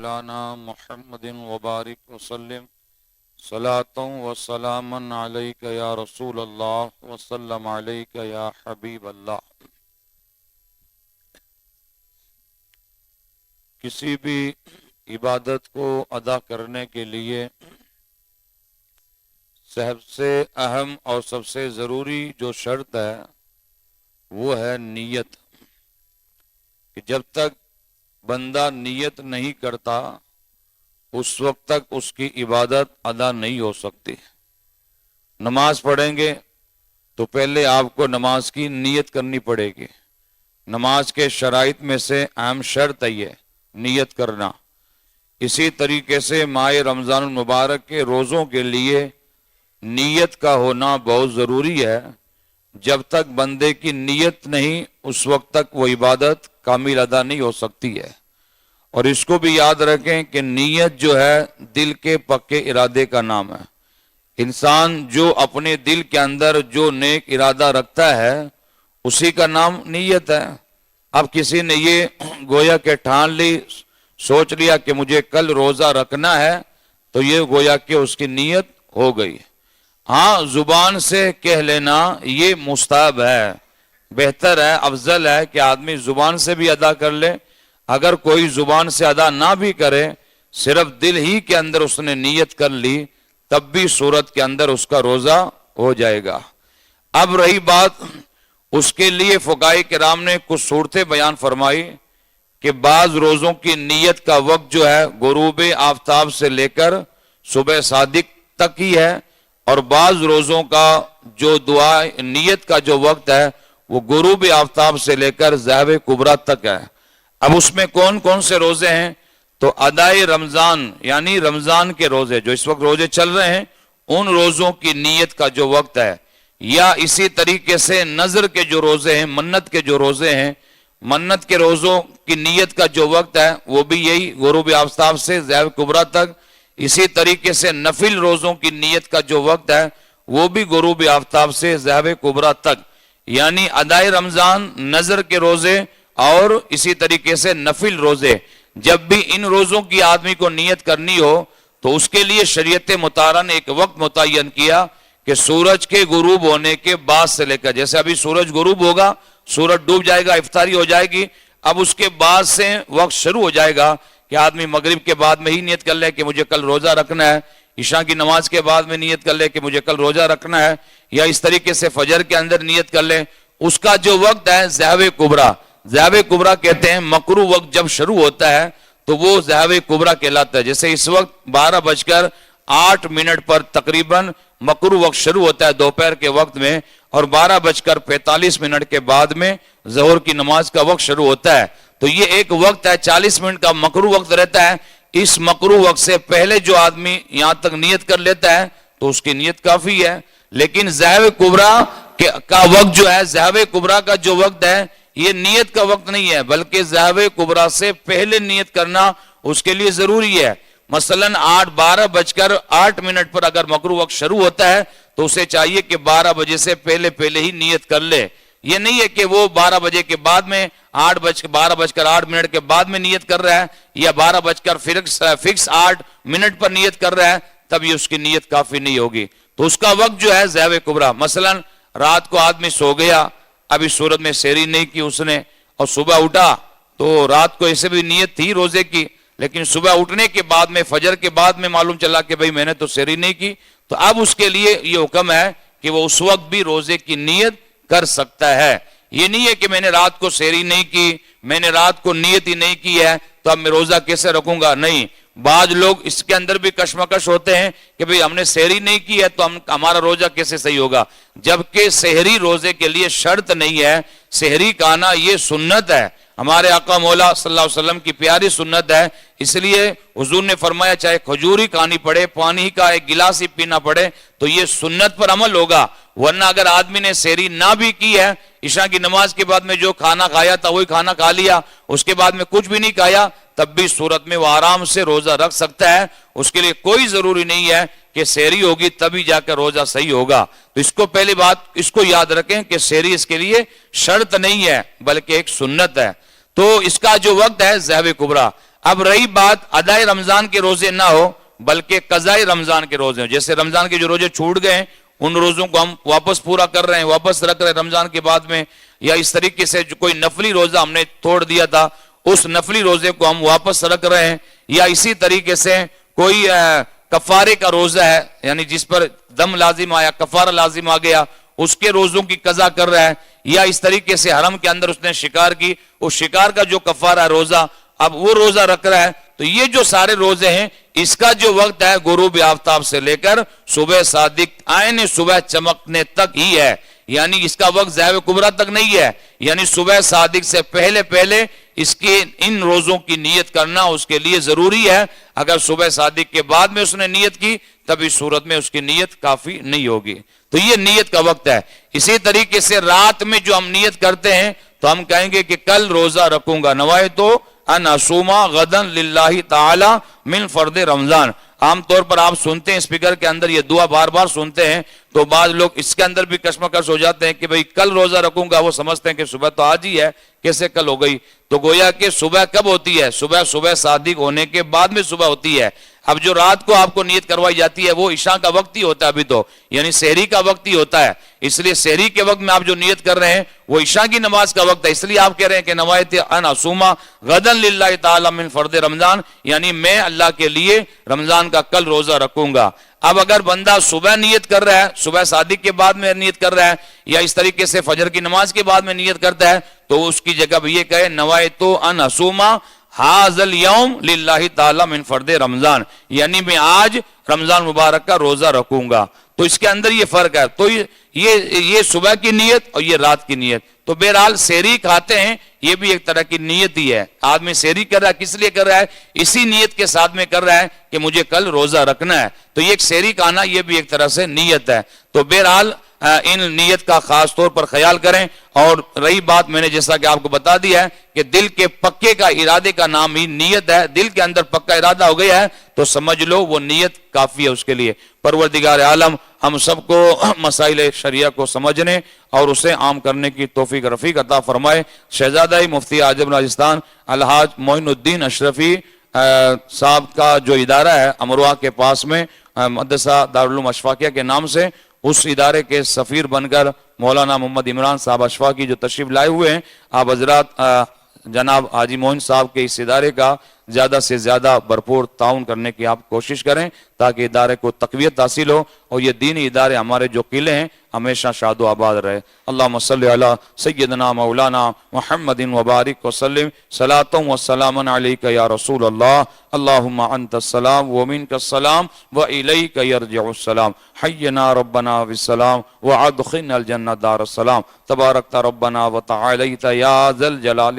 مولانا محمد وبارک وسلم صلاۃ و سلاما علیک یا رسول اللہ وسلم علیک یا حبیب اللہ۔ کسی بھی عبادت کو ادا کرنے کے لیے سب سے اہم اور سب سے ضروری جو شرط ہے وہ ہے نیت، کہ جب تک بندہ نیت نہیں کرتا اس وقت تک اس کی عبادت ادا نہیں ہو سکتی۔ نماز پڑھیں گے تو پہلے آپ کو نماز کی نیت کرنی پڑے گی۔ نماز کے شرائط میں سے اہم شرط ہے یہ نیت کرنا۔ اسی طریقے سے ماہ رمضان المبارک کے روزوں کے لیے نیت کا ہونا بہت ضروری ہے۔ جب تک بندے کی نیت نہیں اس وقت تک وہ عبادت کامل ادا نہیں ہو سکتی ہے۔ اور اس کو بھی یاد رکھیں کہ نیت جو ہے دل کے پکے ارادے کا نام ہے۔ انسان جو اپنے دل کے اندر جو نیک ارادہ رکھتا ہے اسی کا نام نیت ہے۔ اب کسی نے یہ گویا کہ ٹھان لی، سوچ لیا کہ مجھے کل روزہ رکھنا ہے، تو یہ گویا کہ اس کی نیت ہو گئی۔ ہاں، زبان سے کہہ لینا یہ مستحب ہے، بہتر ہے، افضل ہے کہ آدمی زبان سے بھی ادا کر لے۔ اگر کوئی زبان سے ادا نہ بھی کرے، صرف دل ہی کے اندر اس نے نیت کر لی، تب بھی صورت کے اندر اس کا روزہ ہو جائے گا۔ اب رہی بات، اس کے لیے فقہاء کرام نے کچھ صورتیں بیان فرمائی کہ بعض روزوں کی نیت کا وقت جو ہے غروب آفتاب سے لے کر صبح صادق تک ہی ہے، اور بعض روزوں کا جو دعا نیت کا جو وقت ہے وہ غروب آفتاب سے لے کر ذہب کبریٰ تک ہے۔ اب اس میں کون کون سے روزے ہیں؟ تو ادائے رمضان یعنی رمضان کے روزے، جو اس وقت روزے چل رہے ہیں، ان روزوں کی نیت کا جو وقت ہے، یا اسی طریقے سے نظر کے جو روزے ہیں، منت کے جو روزے ہیں، منت کے روزوں کی نیت کا جو وقت ہے وہ بھی یہی غروب آفتاب سے ذہب کبریٰ تک۔ اسی طریقے سے نفل روزوں کی نیت کا جو وقت ہے وہ بھی غروب آفتاب سے ذہب کبریٰ تک، یعنی ادائے رمضان، نظر کے روزے اور اسی طریقے سے نفل روزے، جب بھی ان روزوں کی آدمی کو نیت کرنی ہو تو اس کے لیے شریعت مطہرہ نے ایک وقت متعین کیا کہ سورج کے غروب ہونے کے بعد سے لے کر، جیسے ابھی سورج غروب ہوگا، سورج ڈوب جائے گا، افطاری ہو جائے گی، اب اس کے بعد سے وقت شروع ہو جائے گا کہ آدمی مغرب کے بعد میں ہی نیت کر لے کہ مجھے کل روزہ رکھنا ہے، عشاء کی نماز کے بعد میں نیت کر لے کہ مجھے کل روزہ رکھنا ہے، یا اس طریقے سے فجر کے اندر نیت کر لے۔ اس کا جو وقت ہے ذہب کبریٰ، ذہب کبریٰ کہتے ہیں مکروہ وقت جب شروع ہوتا ہے تو وہ ذہب کبریٰ کہلاتا ہے۔ جیسے اس وقت 12:08 پر تقریباً مکروہ وقت شروع ہوتا ہے دوپہر کے وقت میں، اور 12:45 کے بعد میں ظہر کی نماز کا وقت شروع ہوتا ہے۔ تو یہ ایک وقت ہے، 40 منٹ کا مکروہ وقت رہتا ہے۔ اس مکروہ وقت سے پہلے جو آدمی یہاں تک نیت کر لیتا ہے تو اس کی نیت کافی ہے۔ لیکن ذہب کبریٰ کا وقت جو ہے، ذہب کبریٰ کا جو وقت ہے یہ نیت کا وقت نہیں ہے، بلکہ ذہب کبریٰ سے پہلے نیت کرنا اس کے لیے ضروری ہے۔ مثلاً 12:08 پر اگر مکروہ وقت شروع ہوتا ہے تو اسے چاہیے کہ 12 بجے سے پہلے ہی نیت کر لے۔ یہ نہیں ہے کہ وہ 12 بجے کے بعد میں 12:08 کے بعد میں نیت کر رہا ہے، یا 12:08 پر نیت کر رہا ہے، تب یہ اس کی نیت کافی نہیں ہوگی۔ تو اس کا وقت جو ہے ذہب کبریٰ، مثلاً رات کو آدمی سو گیا، ابھی صورت میں سحری نہیں کی اس نے، اور صبح اٹھا تو رات کو ایسے بھی نیت تھی روزے کی، لیکن صبح اٹھنے کے بعد میں فجر کے بعد میں معلوم چلا کہ بھئی میں نے تو سحری نہیں کی، تو اب اس کے لیے یہ حکم ہے کہ وہ اس وقت بھی روزے کی نیت کر سکتا ہے۔ یہ نہیں ہے کہ میں نے رات کو سحری نہیں کی، میں نے رات کو نیت ہی نہیں کی ہے تو اب میں روزہ کیسے رکھوں گا؟ نہیں، بعض لوگ اس کے اندر بھی کشمکش ہوتے ہیں کہ بھئی ہم نے سحری نہیں کی ہے تو ہمارا روزہ کیسے صحیح ہوگا، جبکہ سحری روزے کے لیے شرط نہیں ہے۔ سحری کھانا یہ سنت ہے، ہمارے آقا مولا صلی اللہ علیہ وسلم کی پیاری سنت ہے، اس لیے حضور نے فرمایا چاہے کھجور ہی کھانی پڑے، پانی کا ایک گلاس ہی پینا پڑے تو یہ سنت پر عمل ہوگا۔ ورنہ اگر آدمی نے سحری نہ بھی کی ہے، عشاء کی نماز کے بعد میں جو کھانا کھایا تھا وہی کھانا کھا لیا، اس کے بعد میں کچھ بھی نہیں کھایا، تب بھی صورت میں وہ آرام سے روزہ رکھ سکتا ہے۔ اس کے لیے کوئی ضروری نہیں ہے کہ سحری ہوگی تبھی جا کر روزہ صحیح ہوگا۔ تو اس کو پہلی بات اس کو یاد رکھیں کہ سحری اس کے لیے شرط نہیں ہے بلکہ ایک سنت ہے۔ تو اس کا جو وقت ہے ذہب کبریٰ۔ اب رہی بات ادائے رمضان کے روزے نہ ہو بلکہ قضائے رمضان کے روزے ہوں، جیسے رمضان کے جو روزے چھوٹ گئے ان روزوں کو ہم واپس پورا کر رہے ہیں، واپس رکھ رہے ہیں رمضان کے بعد میں، یا اس طریقے سے جو کوئی نفلی روزہ ہم نے توڑ دیا تھا اس نفلی روزے کو ہم واپس رکھ رہے ہیں، یا اسی طریقے سے کوئی کفارے کا روزہ ہے، یعنی جس پر دم لازم آیا، کفارہ لازم آ گیا، اس کے روزوں کی قضا کر رہا ہے، یا اس طریقے سے حرم کے اندر اس نے شکار کی، اس شکار کا جو کفارہ ہے روزہ، اب وہ روزہ رکھ رہا ہے. تو یہ جو سارے روزے ہیں اس کا جو وقت ہے غروب آفتاب سے لے کر صبح صادق عین صبح چمکنے تک ہی ہے، یعنی اس کا وقت ظاہر کبریٰ تک نہیں ہے، یعنی صبح صادق سے پہلے پہلے اس کے ان روزوں کی نیت کرنا اس کے لیے ضروری ہے. اگر صبح صادق کے بعد میں اس نے نیت کی تب اس صورت میں اس کی نیت کافی نہیں ہوگی. تو یہ نیت کا وقت ہے. اسی طریقے سے رات میں جو ہم نیت کرتے ہیں تو ہم کہیں گے کہ کل روزہ رکھوں گا، نوایت ان اصوم غدا للہ تعالی من فرض رمضان. عام طور پر آپ سنتے ہیں اسپیکر کے اندر یہ دعا بار بار سنتے ہیں، تو بعض لوگ اس کے اندر بھی کشمکش ہو جاتے ہیں کہ بھئی کل روزہ رکھوں گا، وہ سمجھتے ہیں کہ صبح تو آج ہی ہے، کیسے کل ہو گئی؟ تو گویا کہ صبح کب ہوتی ہے؟ صبح صادق ہونے کے بعد میں صبح ہوتی ہے. اب جو رات کو آپ کو نیت کروائی جاتی ہے وہ عشاء کا وقت ہی ہوتا ہے، ابھی تو یعنی سحری کا وقت ہی ہوتا ہے، اس لیے سحری کے وقت میں آپ جو نیت کر رہے ہیں وہ عشاء کی نماز کا وقت ہے. اس لیے آپ کہہ رہے ہیں کہ نوایت ان اصوم غدا للہ تعالی من فرض رمضان، یعنی میں اللہ کے لیے رمضان کا کل روزہ رکھوں گا. اب اگر بندہ صبح نیت کر رہا ہے، صبح صادق کے بعد میں نیت کر رہا ہے، یا اس طریقے سے فجر کی نماز کے بعد میں نیت کرتا ہے، تو اس کی جگہ یہ کہے نوایت ان اصوم ھذا اليوم للہ تعالی من فرض رمضان، یعنی میں آج رمضان مبارک کا روزہ رکھوں گا. تو اس کے اندر یہ فرق ہے. تو یہ صبح کی نیت اور یہ رات کی نیت. تو بہرحال سحری کھاتے ہیں یہ بھی ایک طرح کی نیت ہی ہے. آدمی سحری کر رہا ہے، کس لیے کر رہا ہے؟ اسی نیت کے ساتھ میں کر رہا ہے کہ مجھے کل روزہ رکھنا ہے. تو یہ ایک سحری کھانا یہ بھی ایک طرح سے نیت ہے. تو بہرحال ان نیت کا خاص طور پر خیال کریں. اور رہی بات میں نے جیسا کہ آپ کو بتا دیا ہے کہ دل کے پکے کا ارادے کا نام ہی نیت ہے. دل کے اندر پکا ارادہ ہو گیا ہے تو سمجھ لو وہ نیت کافی ہے اس کے لیے. پروردگار عالم ہم سب کو مسائل شریعہ کو سمجھنے اور اسے عام کرنے کی توفیق رفیق عطا فرمائے. شہزادہ مفتی اعظم راجستھان الحاج معین الدین اشرفی صاحب کا جو ادارہ ہے امروہہ کے پاس میں مدرسہ دارالعلوم اشفاقیہ کے نام سے، اس ادارے کے سفیر بن کر مولانا محمد عمران صاحب اشفاقی جو تشریف لائے ہوئے ہیں، آپ حضرات جناب حاجی موہن صاحب کے اس ادارے کا زیادہ سے زیادہ بھرپور تعاون کرنے کی آپ کوشش کریں تاکہ ادارے کو تقویت حاصل ہو اور یہ دینی ادارے ہمارے جو قلعے ہیں ہمیشہ شاد و آباد رہے. اللہم صلی علی سیدنا مولانا محمد وبارک وسلم صلاۃ و سلام علیک یا رسول اللہ. اللہم انت السلام ومنک السلام والیک یرجع السلام. حینا ربنا بالسلام وادخلنا الجنہ دار السلام. تبارکت ربنا وتعالیت یا ذا الجلال